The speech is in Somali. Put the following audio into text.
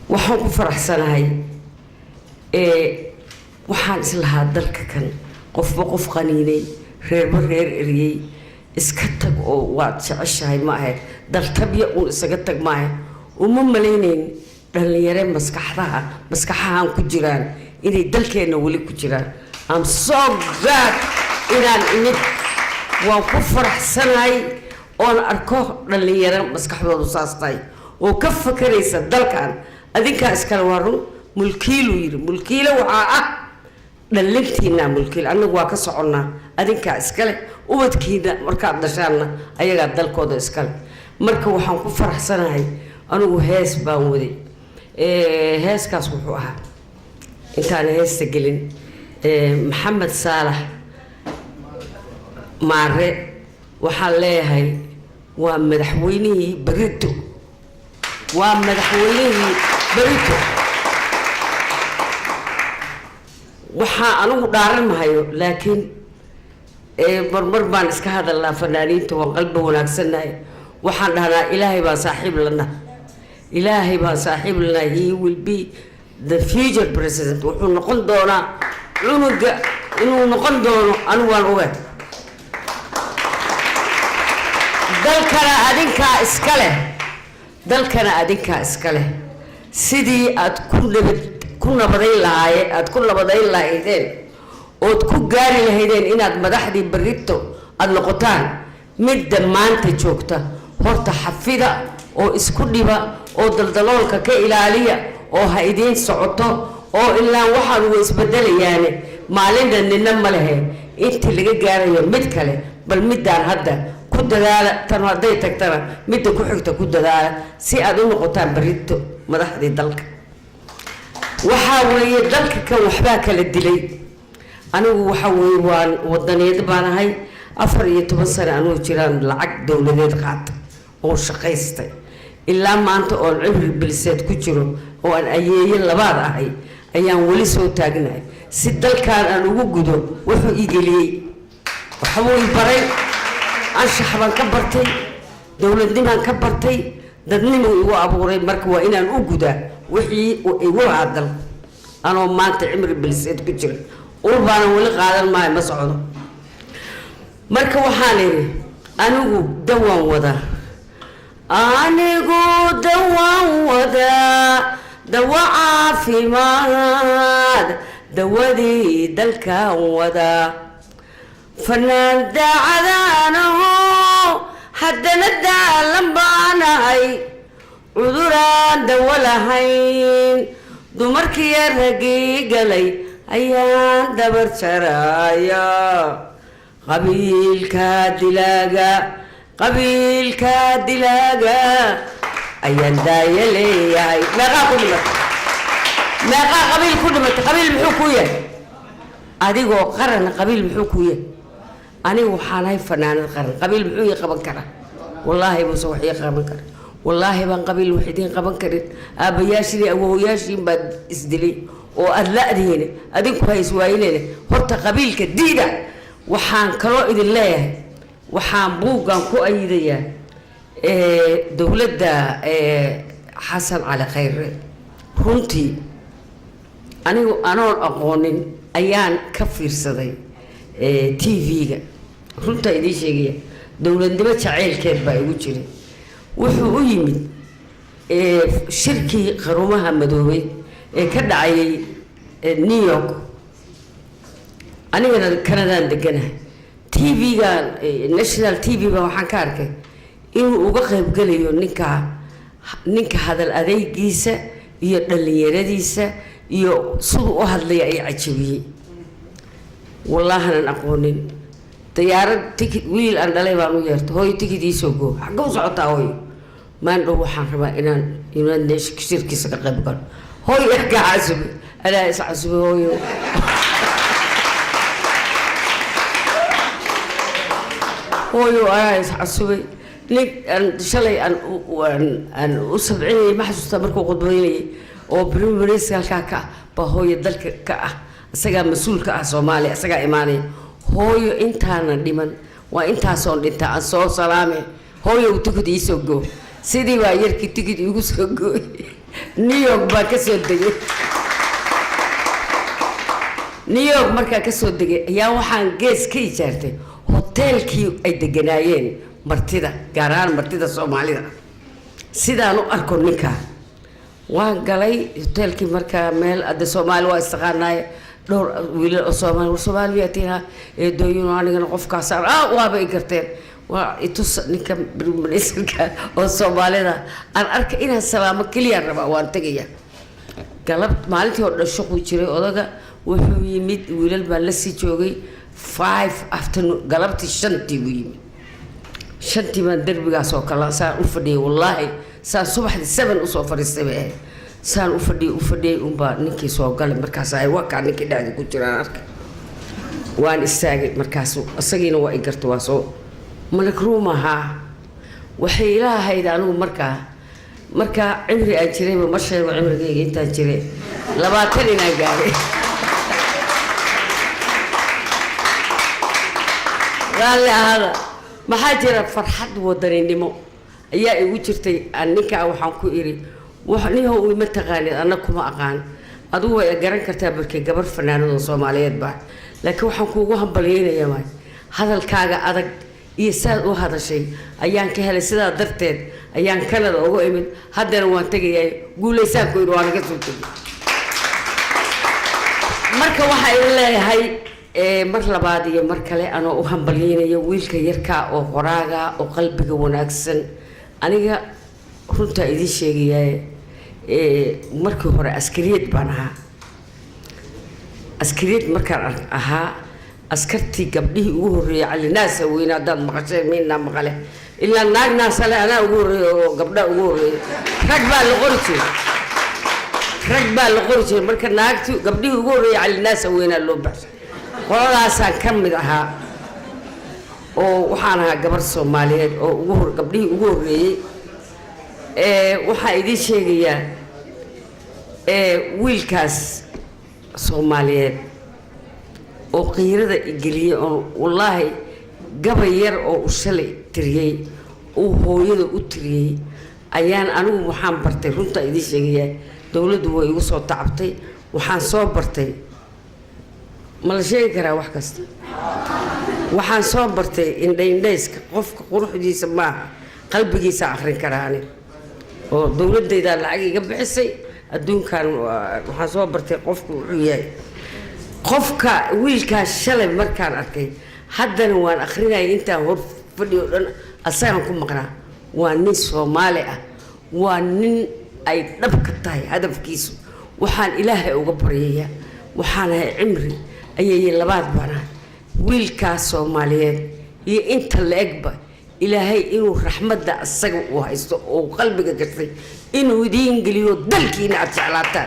waxaan ku faraxsanahay waxaan islahaa dalka kan qofba qof qaniinay reerba reer eriyey iska tag oo waad jeceshahay ma ahayd daltabya uun isaga tag maaha uma malaynayn dhalinyare maskaxahan ku jiraan inay dalkeena weli ku jiraan. I'm so glad inaan imid waan ku faraxsanahay oon arko dhalinyare maskaxdoodu saastay oo ka fakaraysa dalkan adinkaa iskale waa run mulkiilu yiri mulkiile waxaa ah dhalintiina mulkiil anagu waa ka soconnaa adinkaa iskale ubadkiina markaad dhashaanna ayagaa dalkooda iskale. marka waxaan ku faraxsanahay anigu hees baan waday heeskaas wuxuu ahaa intaan heesta gelin maxamed saalax maare waxaan leeyahay waa madaxweynihii berito waa madaxweynihii berito waxaa anigu dhaaran mahayo laakiin marmar baan iska hadalnaa fanaaniinta waan qalbi wanaagsannahay waxaan dhahnaa ilaahay baan saaxiib lana ilaahay baan saaxiib lana he will be the future president wuxuu noqon doonaa cunuga inuu noqon doono anigu waan ogaa dalkana adinkaa iskale sidii aad ku nabadayn lahaydeen ood ku gaari lahaydeen inaad madaxdii berito aad noqotaan midda maanta joogta horta xafida oo isku dhiba oo daldaloolka ka ilaaliya oo ha idiin socoto oo ilaa waxaan uga isbedelayaane maalinna nina ma lehe intii laga gaarayo mid kale bal middaan hadda ku dadaala tan hadday tagtana midda ku xigta ku dadaala si aad u noqotaan berito madaxdii dalka. waxaa weeye dalka kan waxbaa kala dilay anigu waxaa weeye waan wadaniyeed baan ahay 14 sano anuu jiraan lacag dowladeed qaata oo shaqaystay ilaa maanta oo cimri bilseed ku jiro oo aan ayeeyo labaad ahay ayaan weli soo taagnahay si dalkan aan ugu gudo wuxuu ii geliyey waxbuu ii baray anshax baan ka bartay dowladnimaan ka bartay dadnimo igu abuuray marka waa inaan u gudaa wixii igu lahaa dalka anoo maanta cimri bilseed ku jira urbaana weli qaadan maayo ma socdo. marka waxaan idhi anigu dawaan wadaa dawa caafimaad dawadii dalkan wadaa fanaan daacadaanaho haddana daalan baanahay cuduraan dawo lahayn dumarkiiya ragii galay ayaan dabar jaraya qabiilka dilaaga ayaan daaya leeyahay meeqaa qabiil ku dhimatay qabiil muxuu ku yahay adigoo qaran qabiil muxuu ku yahay anigu waxaan ahay fanaanad qaran qabiil muxuu ii qaban karaa wallaahi buuse wax ii qaban kara wallaahi baan qabiil wax idiin qaban karin aabbayaashiin awoowayaashiin baad isdilay oo aad la-dihiin adinku ha iswaayinayna horta qabiilka diida. waxaan kaloo idin leeyahay waxaan buuggan ku ayidayaa dowladda xasan cali khayre runtii anigu anoon aqoonin ayaan ka fiirsaday TV-ga runta idiin sheegaya dowladnimo jaceylkeed baa igu jiray wuxuu u yimid shirkii qarumaha madoobay ee ka dhacayay New York anigana Canadaan deganahay TV-ga National TV ba waxaan ka arkay inuu uga qayb galayo ninka hadal adaygiisa iyo dhalinyaradiisa iyo siduu u hadlay ay cajabiyey wallaahi aan aqoonin diyaarad ticket wiil aan dhalay baan u yeertay hooyo ticket ii soo goo xagga u socotaa hooyo maan dhow waxaan rabaa inaan shirkiisa ka qayb galo hooyo ka casubay anaa is casubay hooyo hooyo anaa is casubay nin shalay aan u sabcinayay ma xasuustaa markuu qodbaynayay oo prime minister halkaa ka baa hooyo dalka ka ah isagaa mas-uulka ah Soomaaliya isagaa imaanaya hooyo intaana dhiman waa intaasoon dhintaa aan soo salaame hooyo uu tikid ii soo goo sidii baa yarkii tikid iigu soo gooy نيويورك باكسو دقي نيويورك مركا كسو دقي يا وحان جيس كي جارتي هوتيل كي أي دقنايين مرتدا قاران مرتدا سوماليدا سيدانو أركو نكا وان قالي هوتيل كي مركا ميل أدى سومال واستغاناي دور ويل الصومال والصومال ياتيها دوينو أنا نقف كاسر وابا يقرتين وإتوس نكم بالنسبة والصومالي ده أنا أرك إنها السلامة كليا ربع وانتجية قلبت مالتي ولا الشوق ويشري أوضاع وهو يمد ويل بالسي جوجي 5 afternoon قلبت الشنتي ويمد شنتي من درب قاسو كلا سان أفدي والله سان صبح 7 أصفر السبعة سان أفدي وبا نكي سو قال مركز أي وقع نكي ده كتير أرك وان استاجي مركزه السجين وإيجرت واسو ملك رومها وحيلها هيدا أنو مركا عمري أجري ومشي وعمري أنت أجري لباتني نجاري قال لي هذا ما حاجة فرحت ودريني مو يا وجرتي أنك أو حنكو إيري وحنيه ومتغاني أنا كما أقان أدوه جران كتابك جبر فنان الصوماليات بعد لكن وحنكو وهم بلينا يا ماي هذا الكاغا أدق يسال وهذا الشيء أيان كهلا سدا درتين أيان كندا أو إمن هذا روان تجي قول يسال كوي روان كسرت مركا واحد إلا هاي مرلا بعدي مركا لي أنا وهم بلينا يويل كيركا أو قراغا أو قلبي وناكسن أنا كنت أيدي شيء مركا هو أسكريت بانها أسكريت مركا أها أسكرتي قبله وهري على الناس وين دان مقصر منا مقاله إلا الناس أنا قبله وهري ركبة الغرفة مركز ناقتي قبله وهري على الناس وين اللبس والله سأكمل منها وحنا قبر الصوماليات وهر قبله وهري وحايدي شيء ويلكاس صوماليات وقيرده إجليه والله قبير أو شلي تريه وهويده أتريه أيان أنا وحان برتي رنتا إدي شيء دولة هو يوصل تعبتي وحان صوبرتي ما شيء كره وحكست وحان صوبرتي إن دينيسك قف قروح دي سماها قلبي جيس آخر كرهاني ودولة دي ده العقيقة بحسي الدون كان وحان صوبرتي قف وياي قفك ويلك شلي مركان أركي حدنا وان أخرنا أنت هو فيديو أصلاً كم مقرأ وان صومالية وان أي نبكتاي هدف كيسو وحان إلهي وقبريه وحان عمري أي لباد بنا ويلك صومالية هي أنت اللي أكبر إلهي إنه رحمة ده السجو وقلبك قصدي إنه يدين قليو دلكي نعتي على